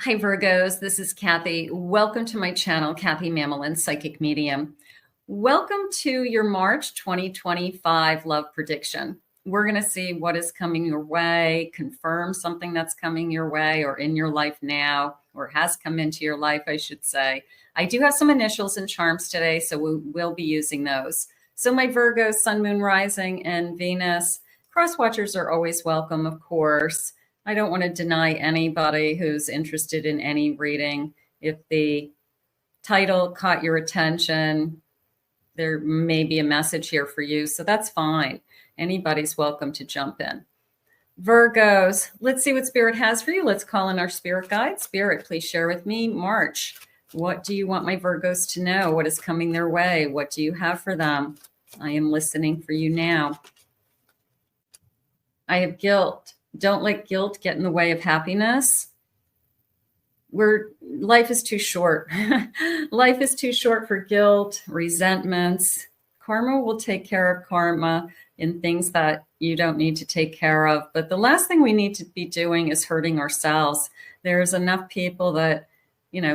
Hi, Virgos. This is Kathy. Welcome to my channel, Kathy Mamolen, Psychic Medium. Welcome to your March 2025 love prediction. We're going to see what is coming your way, confirm something that's coming your way or in your life now, or has come into your life, I should say. I do have some initials and charms today, so we will be using those. So my Virgos, Sun, Moon, Rising, and Venus. Cross watchers are always welcome, of course. I don't want to deny anybody who's interested in any reading. If the title caught your attention, there may be a message here for you, so that's fine. Anybody's welcome to jump in. Virgos, let's see what Spirit has for you. Let's call in our Spirit guide. Spirit, please share with me March. What do you want my Virgos to know? What is coming their way? What do you have for them? I am listening for you now. I have guilt. Don't let guilt get in the way of happiness. Life is too short. Life is too short for guilt, resentments. Karma will take care of karma in things that you don't need to take care of. But the last thing we need to be doing is hurting ourselves. There's enough people that,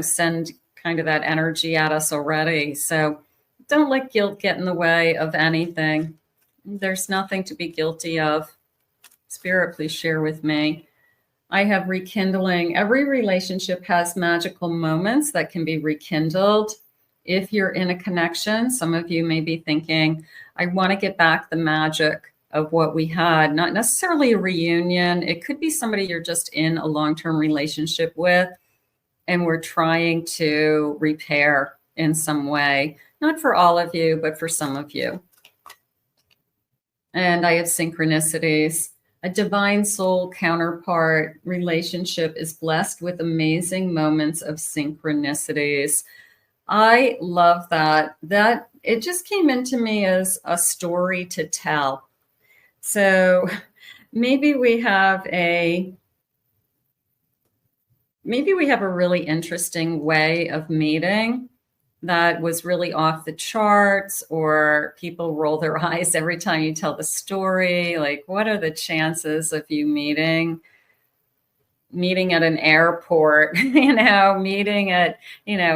send kind of that energy at us already. So don't let guilt get in the way of anything. There's nothing to be guilty of. Spirit, please share with me. I have rekindling. Every relationship has magical moments that can be rekindled. If you're in a connection, some of you may be thinking, I want to get back the magic of what we had, not necessarily a reunion. It could be somebody you're just in a long-term relationship with, and we're trying to repair in some way. Not for all of you, but for some of you. And I have synchronicities. A divine soul counterpart relationship is blessed with amazing moments of synchronicities. I love that. That it just came into me as a story to tell. So maybe we have a really interesting way of meeting that was really off the charts, or people roll their eyes every time you tell the story. Like, what are the chances of you meeting at an airport, meeting at,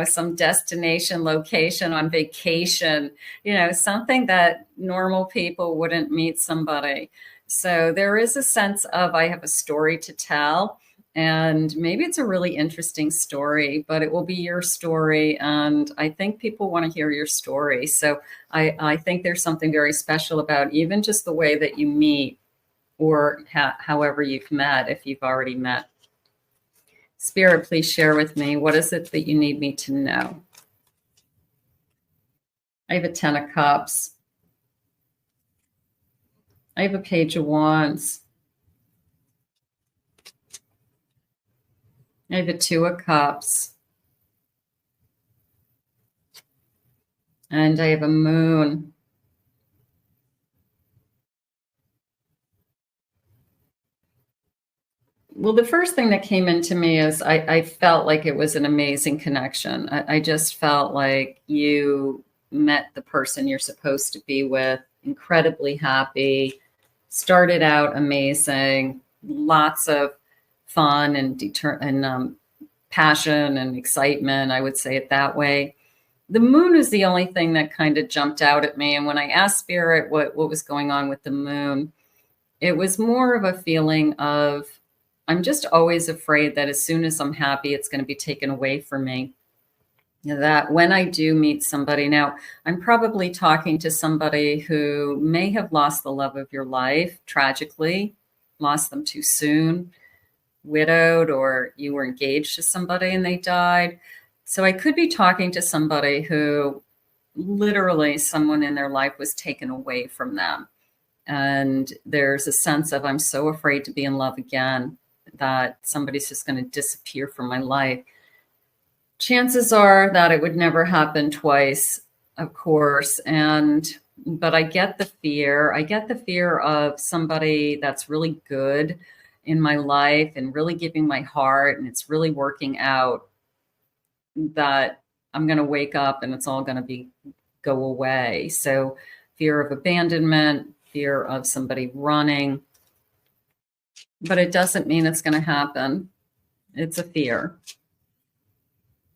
some destination location on vacation, something that normal people wouldn't meet somebody. So there is a sense of, I have a story to tell. And maybe it's a really interesting story, but it will be your story. And I think people want to hear your story. So I think there's something very special about even just the way that you meet, or however you've met, if you've already met. Spirit, please share with me. What is it that you need me to know? I have a 10 of Cups. I have a Page of Wands. I have a 2 of Cups. And I have a Moon. Well, the first thing that came into me is I felt like it was an amazing connection. I just felt like you met the person you're supposed to be with, incredibly happy, started out amazing, lots of fun and passion and excitement. I would say it that way. The moon is the only thing that kind of jumped out at me. And when I asked Spirit what was going on with the moon, it was more of a feeling of, I'm just always afraid that as soon as I'm happy, it's going to be taken away from me. That when I do meet somebody, now I'm probably talking to somebody who may have lost the love of your life, tragically, lost them too soon, widowed, or you were engaged to somebody and they died. So I could be talking to somebody who literally someone in their life was taken away from them. And there's a sense of, I'm so afraid to be in love again, that somebody's just going to disappear from my life. Chances are that it would never happen twice, of course. But I get the fear. I get the fear of somebody that's really good in my life and really giving my heart, and it's really working out, that I'm going to wake up and it's all going to go away. So fear of abandonment, fear of somebody running, but it doesn't mean it's going to happen. It's a fear.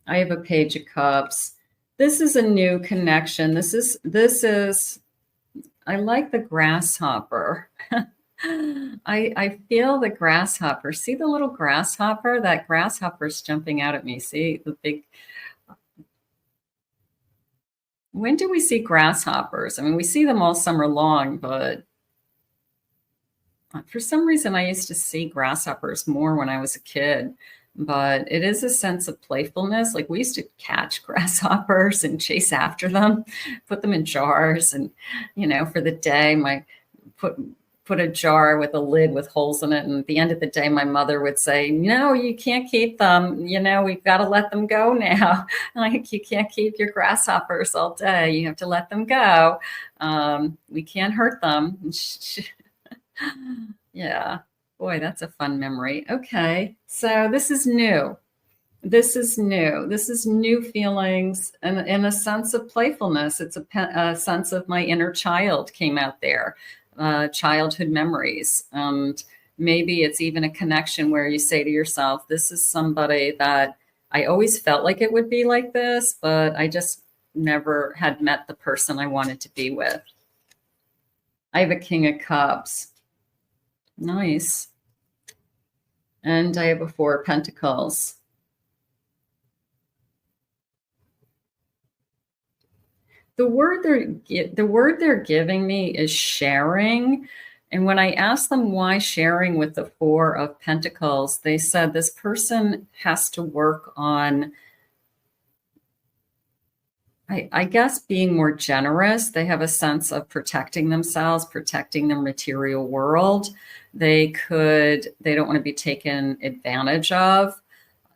I have a Page of Cups. This is a new connection. This is, I like the grasshopper. I feel the grasshopper. See the little grasshopper? That grasshopper's jumping out at me. See the big. When do we see grasshoppers? I mean, we see them all summer long, but for some reason I used to see grasshoppers more when I was a kid. But it is a sense of playfulness. Like we used to catch grasshoppers and chase after them, put them in jars, and for the day, put a jar with a lid with holes in it. And at the end of the day, my mother would say, no, you can't keep them. We've got to let them go now. Like, you can't keep your grasshoppers all day. You have to let them go. We can't hurt them. Yeah. Boy, that's a fun memory. Okay. So this is new. This is new. This is new feelings and in a sense of playfulness. It's a sense of my inner child came out there. Childhood memories. Maybe it's even a connection where you say to yourself, this is somebody that I always felt like it would be like this, but I just never had met the person I wanted to be with. I have a King of Cups. Nice. And I have a Four of Pentacles. The word they're giving me is sharing. And when I asked them why sharing with the Four of Pentacles, they said this person has to work on, I guess, being more generous. They have a sense of protecting themselves, protecting their material world. They don't want to be taken advantage of.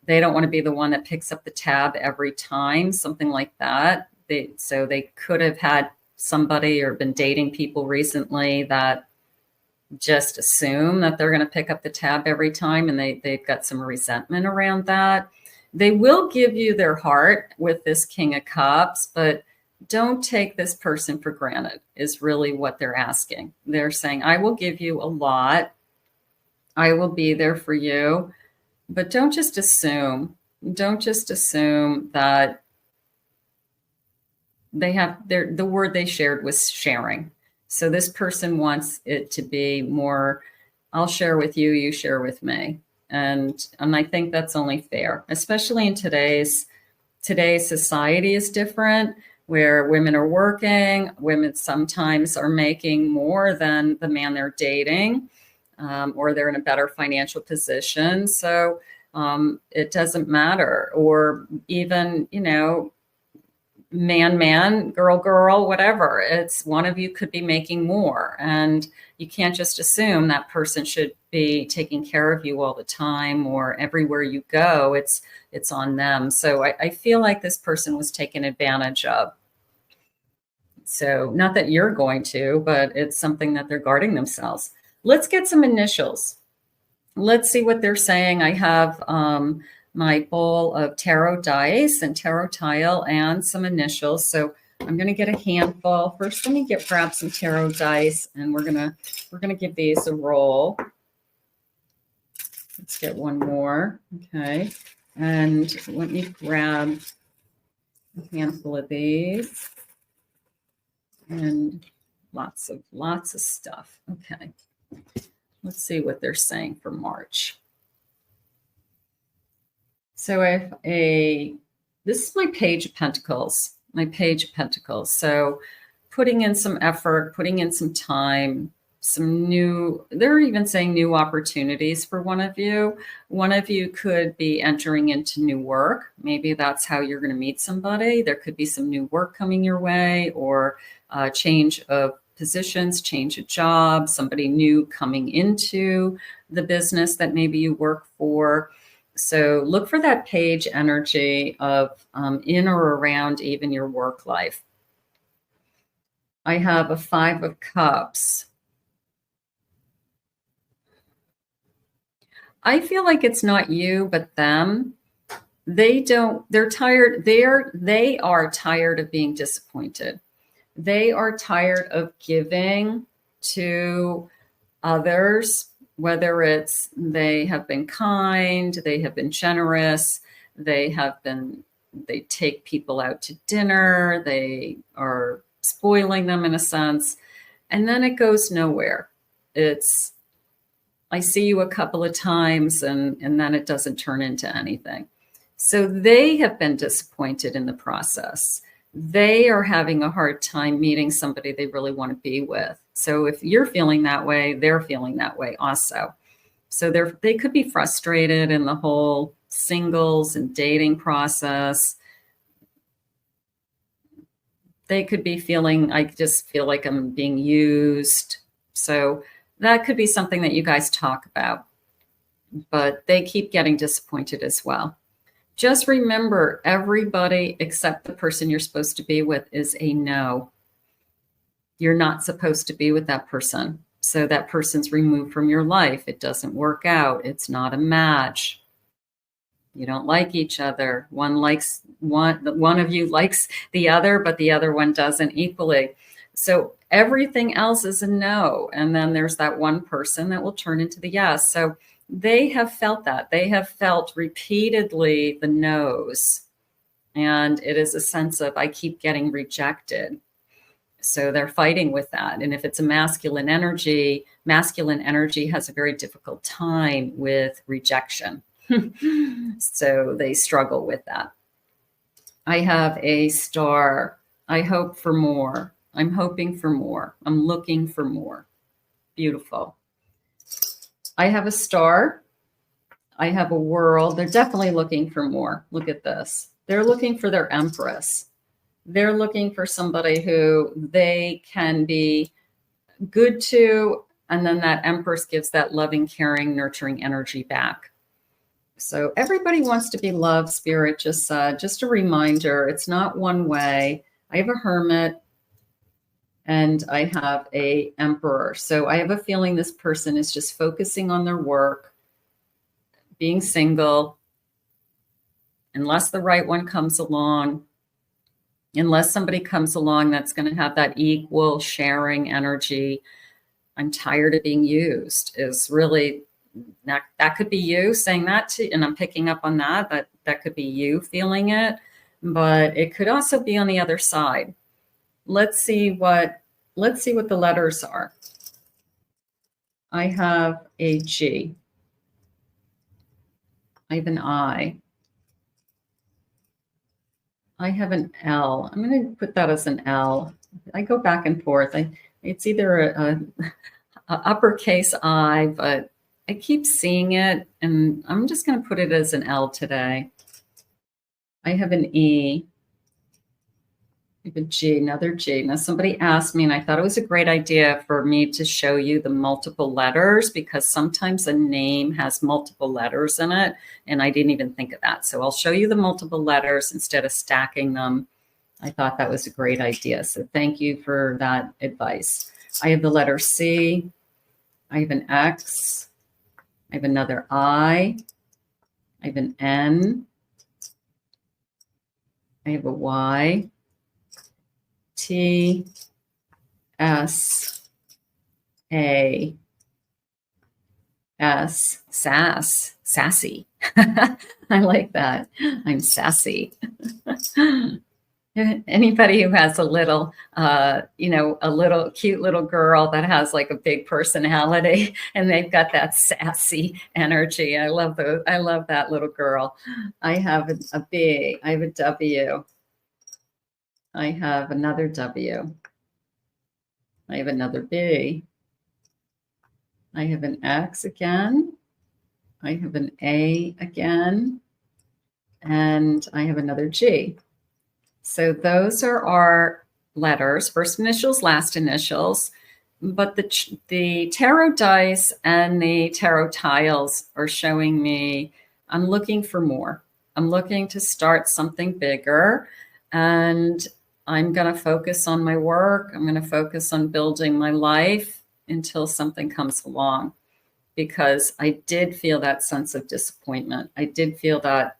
They don't want to be the one that picks up the tab every time, something like that. So they could have had somebody or been dating people recently that just assume that they're going to pick up the tab every time, and they've got some resentment around that. They will give you their heart with this King of Cups, but don't take this person for granted is really what they're asking. They're saying, I will give you a lot. I will be there for you, but don't just assume. Don't just assume that they have the word they shared was sharing. So this person wants it to be more, I'll share with you, you share with me. And I think that's only fair, especially in today's society is different, where women are working, women sometimes are making more than the man they're dating, or they're in a better financial position. So it doesn't matter. Or even, man, girl, whatever. It's one of you could be making more. And you can't just assume that person should be taking care of you all the time or everywhere you go. It's on them. So I feel like this person was taken advantage of. So not that you're going to, but it's something that they're guarding themselves. Let's get some initials. Let's see what they're saying. I have my bowl of tarot dice and tarot tile and some initials. So I'm going to get a handful. First, let me grab some tarot dice, and we're gonna give these a roll. Let's get one more. Okay. And let me grab a handful of these. And lots of stuff. Okay. Let's see what they're saying for March. So I have this is my Page of Pentacles, So putting in some effort, putting in some time, they're even saying new opportunities for one of you. One of you could be entering into new work. Maybe that's how you're going to meet somebody. There could be some new work coming your way, or change of positions, change of job, somebody new coming into the business that maybe you work for. So look for that page energy of in or around even your work life. I have a Five of Cups. I feel like it's not you, but them. They're tired. They are tired of being disappointed. They are tired of giving to others whether it's they have been kind, they have been generous, they take people out to dinner, they are spoiling them in a sense, and then it goes nowhere. It's, I see you a couple of times and then it doesn't turn into anything. So they have been disappointed in the process. They are having a hard time meeting somebody they really want to be with. So if you're feeling that way, they're feeling that way also. So they could be frustrated in the whole singles and dating process. They could be feeling, I just feel like I'm being used. So that could be something that you guys talk about. But they keep getting disappointed as well. Just remember, everybody except the person you're supposed to be with is a no. You're not supposed to be with that person. So that person's removed from your life. It doesn't work out. It's not a match. You don't like each other. One of you likes the other, but the other one doesn't equally. So everything else is a no. And then there's that one person that will turn into the yes. So they have felt that. They have felt repeatedly the no's. And it is a sense of, I keep getting rejected. So they're fighting with that. And if it's a masculine energy has a very difficult time with rejection. So they struggle with that. I have a star. I hope for more. I'm hoping for more. I'm looking for more. Beautiful. I have a star. I have a world. They're definitely looking for more. Look at this. They're looking for their empress. They're looking for somebody who they can be good to, and then that empress gives that loving, caring, nurturing energy back. So everybody wants to be loved, Spirit just said. Just a reminder, it's not one way. I have a hermit and I have a emperor. So I have a feeling this person is just focusing on their work, being single, unless the right one comes along. Unless somebody comes along that's going to have that equal sharing energy. I'm tired of being used is really, that could be you saying that to, and I'm picking up on that could be you feeling it, but it could also be on the other side. Let's see what the letters are. I have a G. I have an I. I have an L. I'm going to put that as an L. I go back and forth. It's either a uppercase I, but I keep seeing it, and I'm just going to put it as an L today. I have an E. I have a G, another G. Now, somebody asked me, and I thought it was a great idea for me to show you the multiple letters, because sometimes a name has multiple letters in it, and I didn't even think of that. So I'll show you the multiple letters instead of stacking them. I thought that was a great idea. So thank you for that advice. I have the letter C. I have an X. I have another I. I have an N. I have a Y. T, S, A, S, sassy. I like that. I'm sassy. Anybody who has a little, a little cute little girl that has like a big personality and they've got that sassy energy. I love that little girl. I have a B. I have a W. I have another W. I have another B. I have an X again. I have an A again. And I have another G. So those are our letters, first initials, last initials. But the tarot dice and the tarot tiles are showing me I'm looking for more. I'm looking to start something bigger. And I'm going to focus on my work. I'm going to focus on building my life until something comes along, because I did feel that sense of disappointment. I did feel that.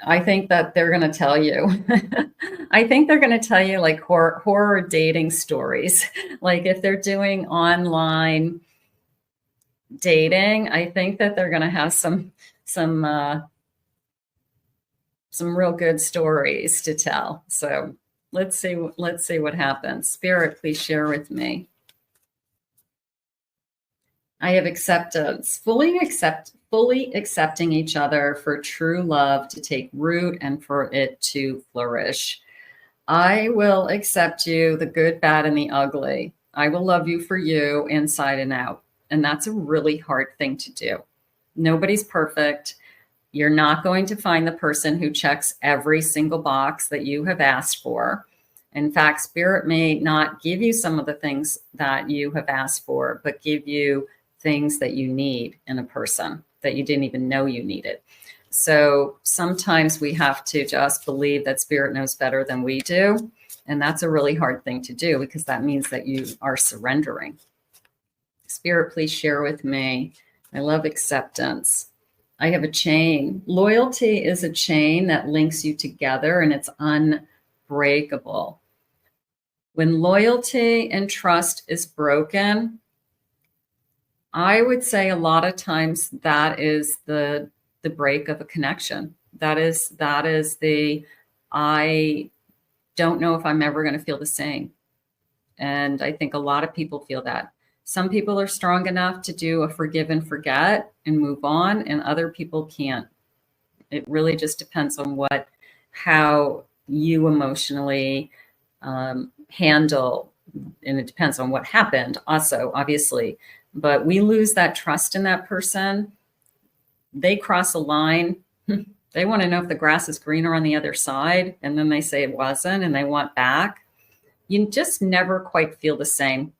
I think that they're going to tell you. I think they're going to tell you like horror dating stories. Like if they're doing online dating, I think that they're going to have some real good stories to tell. So let's see what happens. Spirit, please share with me. I have acceptance, fully accepting each other for true love to take root and for it to flourish. I will accept you, the good, bad, and the ugly. I will love you for you inside and out. And that's a really hard thing to do. Nobody's perfect. You're not going to find the person who checks every single box that you have asked for. In fact, Spirit may not give you some of the things that you have asked for, but give you things that you need in a person that you didn't even know you needed. So sometimes we have to just believe that Spirit knows better than we do. And that's a really hard thing to do because that means that you are surrendering. Spirit, please share with me. I love acceptance. I have a chain. Loyalty is a chain that links you together and it's unbreakable. When loyalty and trust is broken, I would say a lot of times that is the break of a connection. That is the, I don't know if I'm ever going to feel the same. And I think a lot of people feel that. Some people are strong enough to do a forgive and forget and move on, and other people can't. It really just depends on how you emotionally handle, and it depends on what happened also, obviously. But we lose that trust in that person. They cross a line. They want to know if the grass is greener on the other side. And then they say it wasn't and they want back. You just never quite feel the same.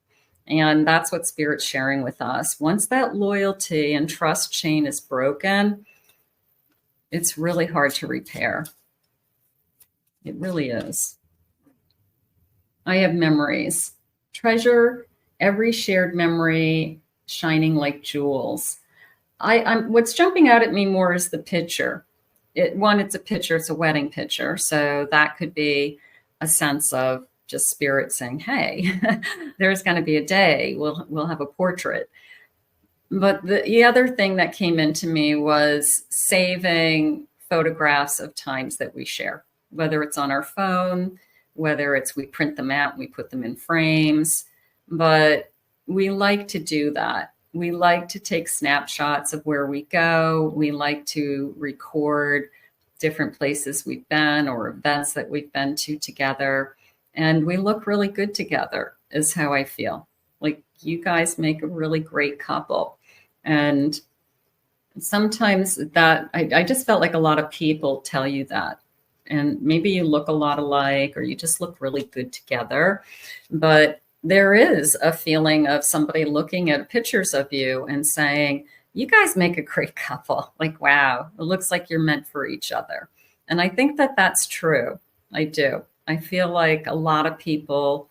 And that's what Spirit's sharing with us. Once that loyalty and trust chain is broken, it's really hard to repair. It really is. I have memories. Treasure every shared memory shining like jewels. What's jumping out at me more is the picture. It's a picture, it's a wedding picture. So that could be a sense of just Spirit saying, hey, there's going to be a day we'll have a portrait. But the other thing that came into me was saving photographs of times that we share, whether it's on our phone, whether it's we print them out, we put them in frames. But we like to do that. We like to take snapshots of where we go. We like to record different places we've been or events that we've been to together. And we look really good together is how I feel. Like you guys make a really great couple. And sometimes that, I just felt like a lot of people tell you that. And maybe you look a lot alike or you just look really good together. But there is a feeling of somebody looking at pictures of you and saying, you guys make a great couple. Like, wow, it looks like you're meant for each other. And I think that that's true. I do. I feel like a lot of people,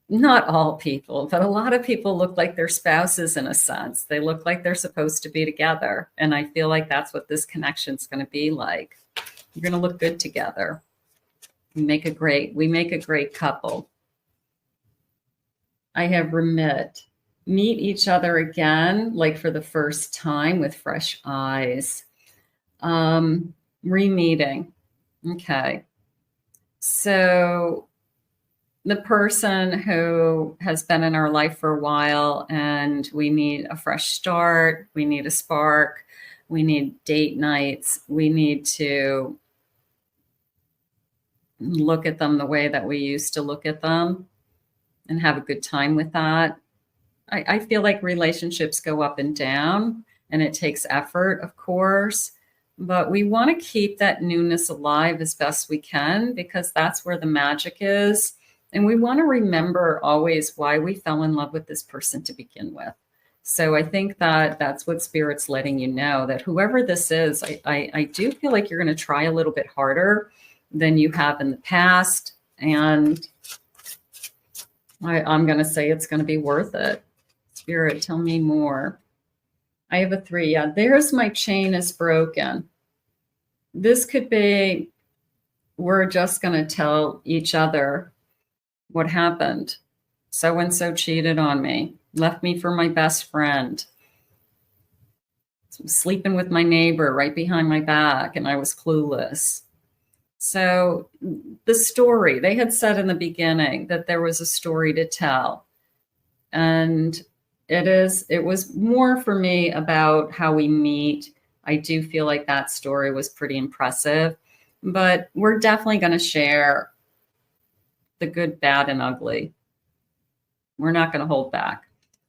not all people, but a lot of people look like their spouses in a sense. They look like they're supposed to be together. And I feel like that's what this connection is going to be like. You're going to look good together. We make a great couple. I have remit. Meet each other again, like for the first time with fresh eyes. Re-meeting. Okay. So the person who has been in our life for a while and we need a fresh start, we need a spark, we need date nights, we need to look at them the way that we used to look at them and have a good time with that. I feel like relationships go up and down and it takes effort, of course, but we want to keep that newness alive as best we can because that's where the magic is. And we want to remember always why we fell in love with this person to begin with. So I think that that's what Spirit's letting you know, that whoever this is, I do feel like you're going to try a little bit harder than you have in the past. And I'm going to say it's going to be worth it. Spirit, tell me more. I have a 3. Yeah, there's my chain is broken. This could be, we're just going to tell each other what happened. So-and-so cheated on me, left me for my best friend. sleeping with my neighbor right behind my back, and I was clueless. So the story, they had said in the beginning that there was a story to tell. And it was more for me about how we meet. I do feel like that story was pretty impressive, but we're definitely going to share the good, bad, and ugly. We're not going to hold back.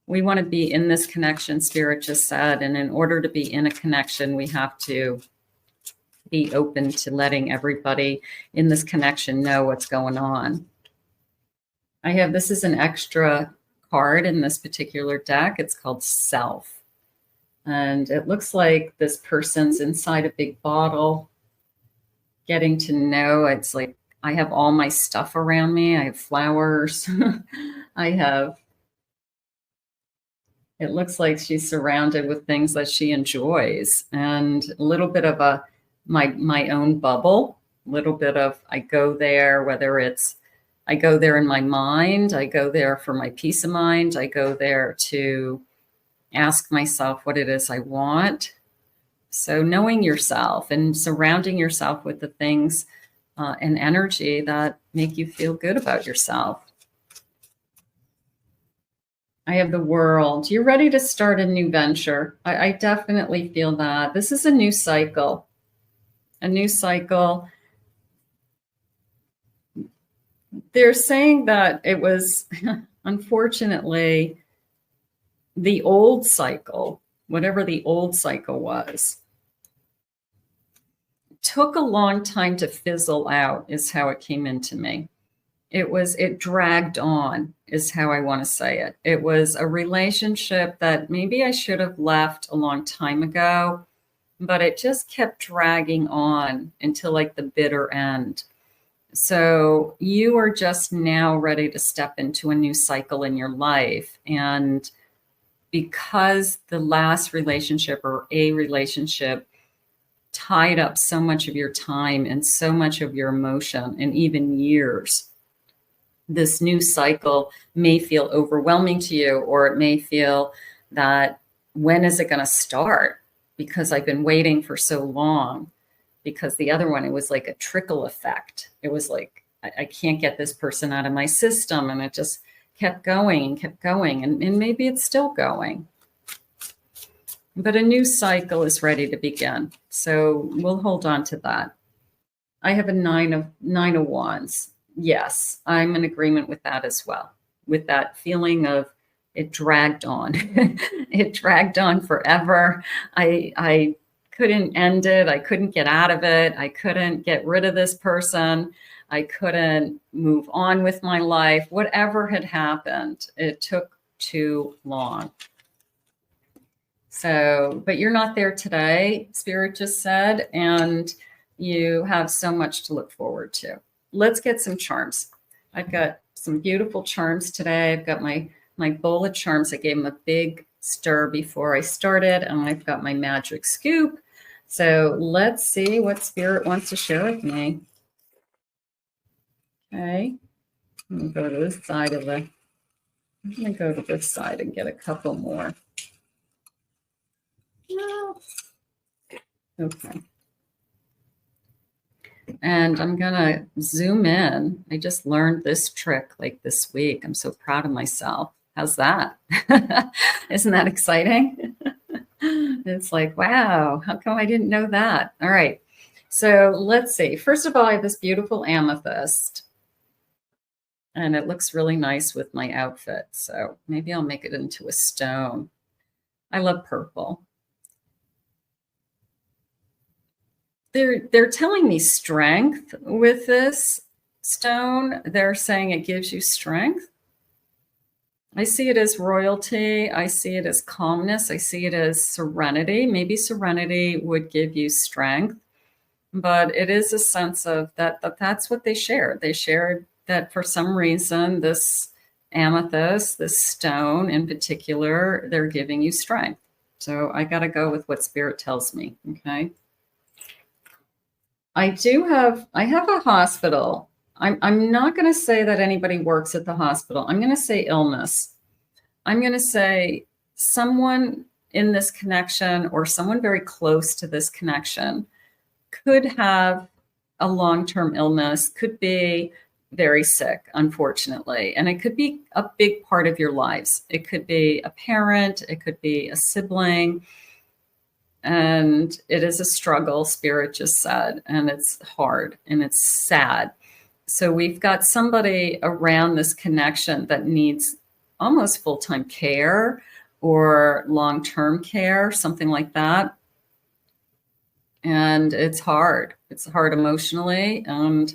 We want to be in this connection, Spirit just said. And in order to be in a connection, we have to be open to letting everybody in this connection know what's going on. This is an extra card in this particular deck. It's called Self. And it looks like this person's inside a big bottle, getting to know. It's like, I have all my stuff around me. I have flowers. It looks like she's surrounded with things that she enjoys, and a little bit of my own bubble, a little bit of, I go there, whether it's, I go there in my mind, I go there for my peace of mind, I go there to ask myself what it is I want. So knowing yourself and surrounding yourself with the things and energy that make you feel good about yourself. I have the World. You're ready to start a new venture. I definitely feel that. This is a new cycle. A new cycle. They're saying that it was, unfortunately, the old cycle, whatever the old cycle was, took a long time to fizzle out, is how it came into me. It dragged on, is how I want to say it. It was a relationship that maybe I should have left a long time ago, but it just kept dragging on until like the bitter end. So you are just now ready to step into a new cycle in your life. And because the last relationship or a relationship tied up so much of your time and so much of your emotion and even years, this new cycle may feel overwhelming to you, or it may feel that, when is it going to start? Because I've been waiting for so long. Because the other one, it was like a trickle effect. It was like, I can't get this person out of my system. And it just kept going and kept going. And maybe it's still going. But a new cycle is ready to begin. So we'll hold on to that. I have a nine of wands. Yes, I'm in agreement with that as well. With that feeling of it dragged on. It dragged on forever. I couldn't end it. I couldn't get out of it. I couldn't get rid of this person. I couldn't move on with my life. Whatever had happened, it took too long. So, but you're not there today, Spirit just said, and you have so much to look forward to. Let's get some charms. I've got some beautiful charms today. I've got my bowl of charms. I gave them a big stir before I started, and I've got my magic scoop. So let's see what Spirit wants to share with me. Okay, I'm gonna go to this side of the, I'm gonna go to this side and get a couple more. Okay. And I'm gonna zoom in. I just learned this trick like this week. I'm so proud of myself. How's that? Isn't that exciting? It's like, wow, how come I didn't know that? All right. So let's see. First of all, I have this beautiful amethyst. And it looks really nice with my outfit. So maybe I'll make it into a stone. I love purple. They're telling me strength with this stone. They're saying it gives you strength. I see it as royalty. I see it as calmness. I see it as serenity. Maybe serenity would give you strength, but it is a sense of that's what they shared. They shared that for some reason, this amethyst, this stone in particular, they're giving you strength. So I got to go with what Spirit tells me. Okay. I have a hospital. I'm not going to say that anybody works at the hospital. I'm going to say illness. I'm going to say someone in this connection or someone very close to this connection could have a long-term illness, could be very sick, unfortunately. And it could be a big part of your lives. It could be a parent, it could be a sibling. And it is a struggle, Spirit just said, and it's hard and it's sad. So we've got somebody around this connection that needs almost full-time care or long-term care, something like that. And it's hard. It's hard emotionally, and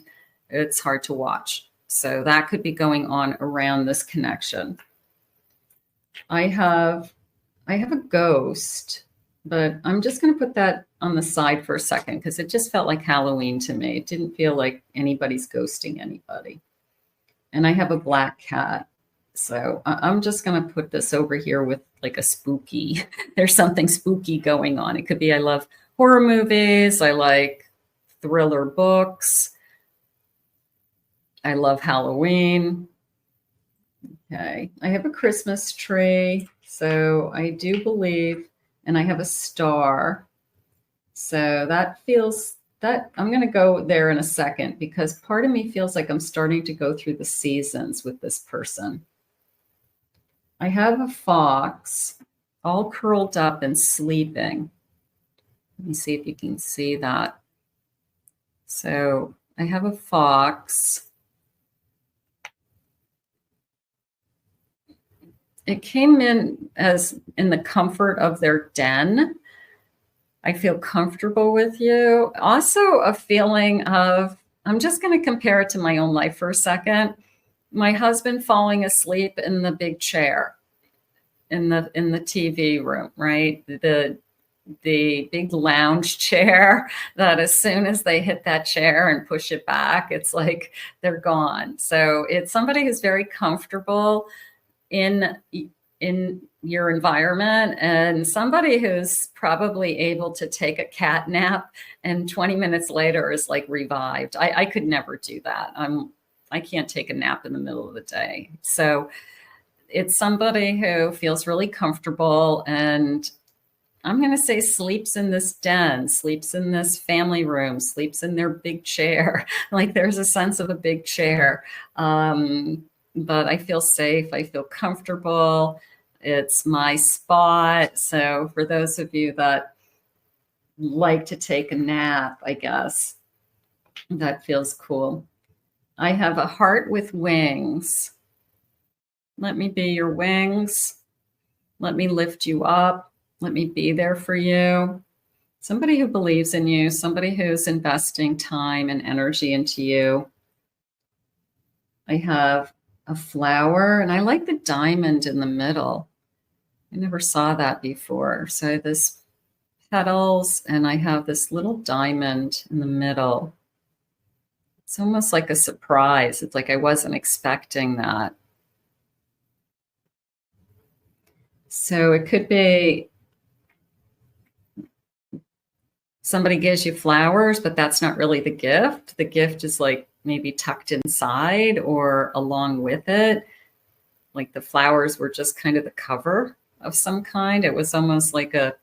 it's hard to watch. So that could be going on around this connection. I have a ghost, but I'm just going to put that on the side for a second because it just felt like Halloween to me. It didn't feel like anybody's ghosting anybody. And I have a black cat. So I'm just going to put this over here with like a spooky, there's something spooky going on. It could be, I love horror movies. I like thriller books. I love Halloween. Okay. I have a Christmas tree. So I do believe, and I have a star. So that feels that I'm going to go there in a second because part of me feels like I'm starting to go through the seasons with this person. I have a fox all curled up and sleeping. Let me see if you can see that. So I have a fox. It came in as in the comfort of their den. I feel comfortable with you. Also a feeling of, I'm just going to compare it to my own life for a second. My husband falling asleep in the big chair in the TV room, right? The big lounge chair that as soon as they hit that chair and push it back, it's like they're gone. So it's somebody who's very comfortable in your environment and somebody who's probably able to take a cat nap and 20 minutes later is like revived. I could never do that. I can't take a nap in the middle of the day. So it's somebody who feels really comfortable and I'm going to say sleeps in this den, sleeps in this family room, sleeps in their big chair. Like there's a sense of a big chair. But I feel safe. I feel comfortable. It's my spot. So for those of you that like to take a nap, I guess that feels cool. I have a heart with wings. Let me be your wings. Let me lift you up. Let me be there for you. Somebody who believes in you, somebody who's investing time and energy into you. I have a flower, and I like the diamond in the middle. I never saw that before. So this petals, and I have this little diamond in the middle. It's almost like a surprise. It's like I wasn't expecting that. So it could be somebody gives you flowers, but that's not really the gift. The gift is like maybe tucked inside or along with it. Like the flowers were just kind of the cover of some kind. It was almost like a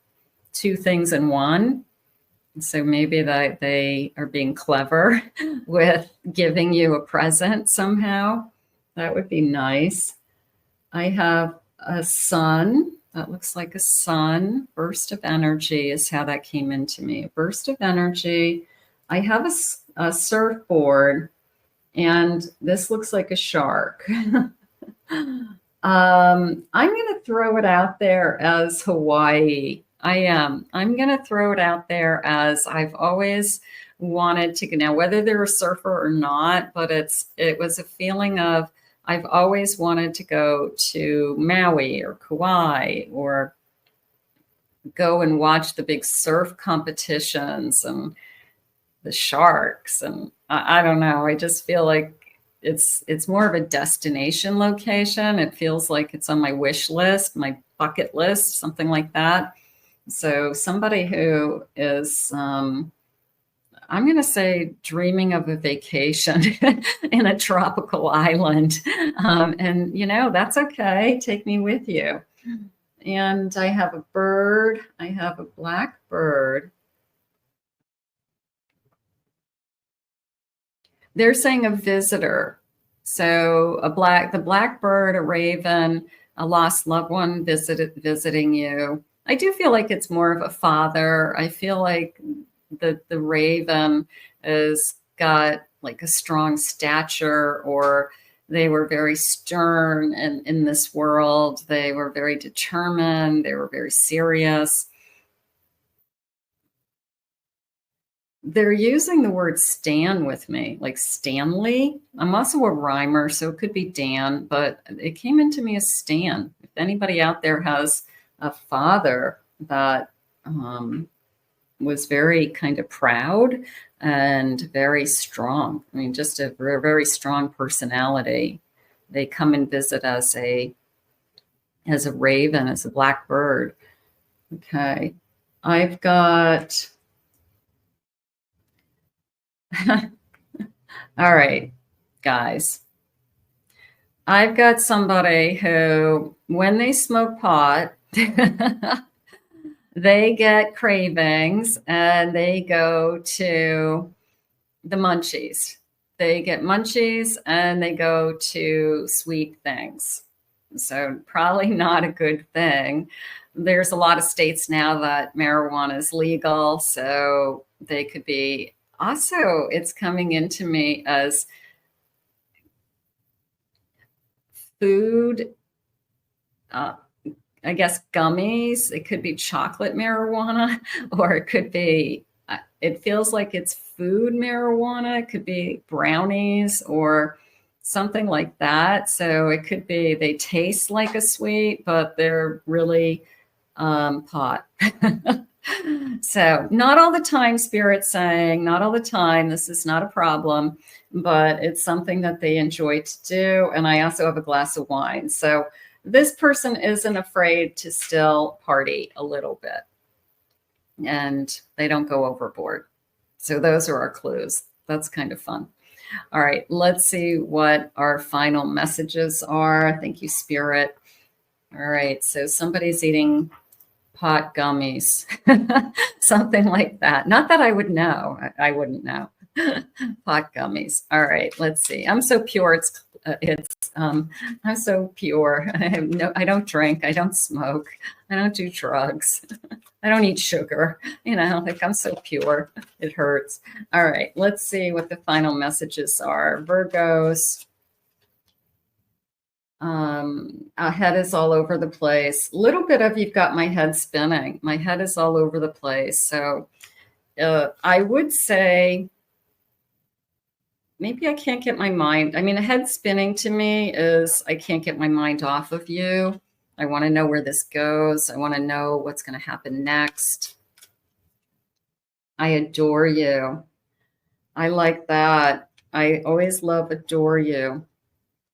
two things in one. So maybe that they are being clever with giving you a present somehow. That would be nice. I have a sun. That looks like a sun. Burst of energy is how that came into me. A burst of energy. I have a surfboard, and this looks like a shark. I'm going to throw it out there as Hawaii. I am. I'm going to throw it out there as I've always wanted to go. Now, whether they're a surfer or not, but it was a feeling of I've always wanted to go to Maui or Kauai or go and watch the big surf competitions and the sharks. And I don't know. I just feel like it's more of a destination location. It feels like it's on my wish list, my bucket list, something like that. So somebody who is, I'm going to say, dreaming of a vacation in a tropical island. And, you know, that's okay. Take me with you. And I have a bird. I have a black bird. They're saying a visitor. So the black bird, a raven, a lost loved one visiting you. I do feel like it's more of a father. I feel like the raven has got like a strong stature, or they were very stern in this world. They were very determined. They were very serious. They're using the word Stan with me, like Stanley. I'm also a rhymer, so it could be Dan, but it came into me as Stan. If anybody out there has a father that was very kind of proud and very strong, I mean, just a very strong personality. They come and visit as a raven, as a black bird. Okay. I've got all right, guys. I've got somebody who, when they smoke pot, they get cravings and they go to the munchies. They get munchies and they go to sweet things. So probably not a good thing. There's a lot of states now that marijuana is legal, so they could be. Also, it's coming into me as food, I guess gummies. It could be chocolate marijuana, or it could be, it feels like it's food marijuana. It could be brownies or something like that. So it could be they taste like a sweet, but they're really pot. So not all the time, Spirit's saying, not all the time. This is not a problem, but it's something that they enjoy to do. And I also have a glass of wine. So this person isn't afraid to still party a little bit, and they don't go overboard. So those are our clues. That's kind of fun. All right, let's see what our final messages are. Thank you, Spirit. All right, so somebody's eating pot gummies, something like that. Not that I would know. I wouldn't know. Pot gummies. All right, let's see. I'm so pure. I'm so pure. I don't drink. I don't smoke. I don't do drugs. I don't eat sugar. Like I'm so pure. It hurts. All right, let's see what the final messages are. Virgos. Our head is all over the place. A little bit of you've got my head spinning. My head is all over the place. So I would say maybe I can't get my mind. I mean, a head spinning to me is I can't get my mind off of you. I want to know where this goes. I want to know what's going to happen next. I adore you. I like that. I always love adore you,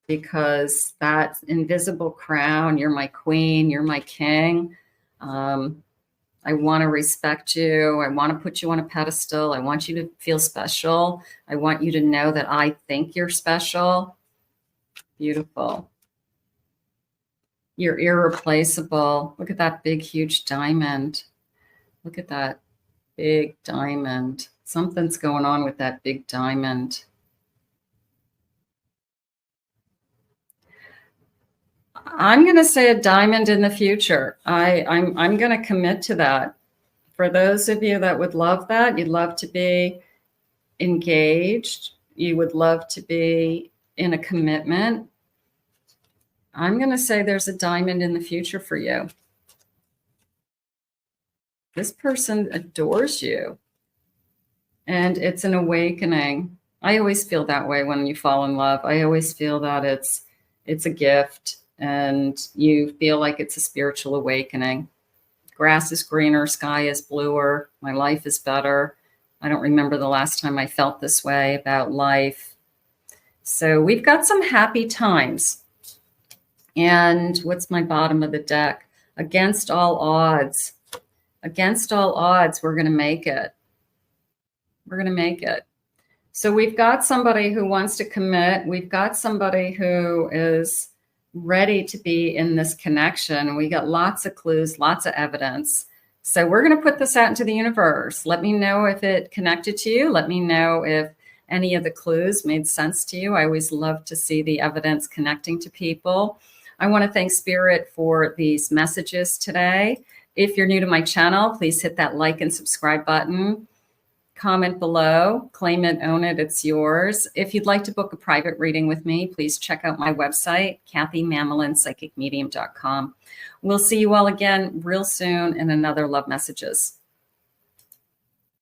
because that invisible crown, you're my queen, you're my king. I want to respect you. I want to put you on a pedestal. I want you to feel special. I want you to know that I think you're special. Beautiful. You're irreplaceable. Look at that big, huge diamond. Look at that big diamond. Something's going on with that big diamond. I'm going to say a diamond in the future. I'm going to commit to that. For those of you that would love that, you'd love to be engaged. You would love to be in a commitment. I'm going to say there's a diamond in the future for you. This person adores you, and it's an awakening. I always feel that way when you fall in love. I always feel that it's a gift, and you feel like it's a spiritual awakening. Grass is greener, sky is bluer, my life is better. I don't remember the last time I felt this way about life. So we've got some happy times. And what's my bottom of the deck? Against all odds. Against all odds, we're going to make it. We're going to make it. So we've got somebody who wants to commit. We've got somebody who is ready to be in this connection. We got lots of clues, lots of evidence. So we're going to put this out into the universe. Let me know if it connected to you. Let me know if any of the clues made sense to you. I always love to see the evidence connecting to people. I want to thank Spirit for these messages today. If you're new to my channel, please hit that like and subscribe button. Comment below, claim it, own it, it's yours. If you'd like to book a private reading with me, please check out my website, KathyMamolenPsychicMedium.com. We'll see you all again real soon in another Love Messages.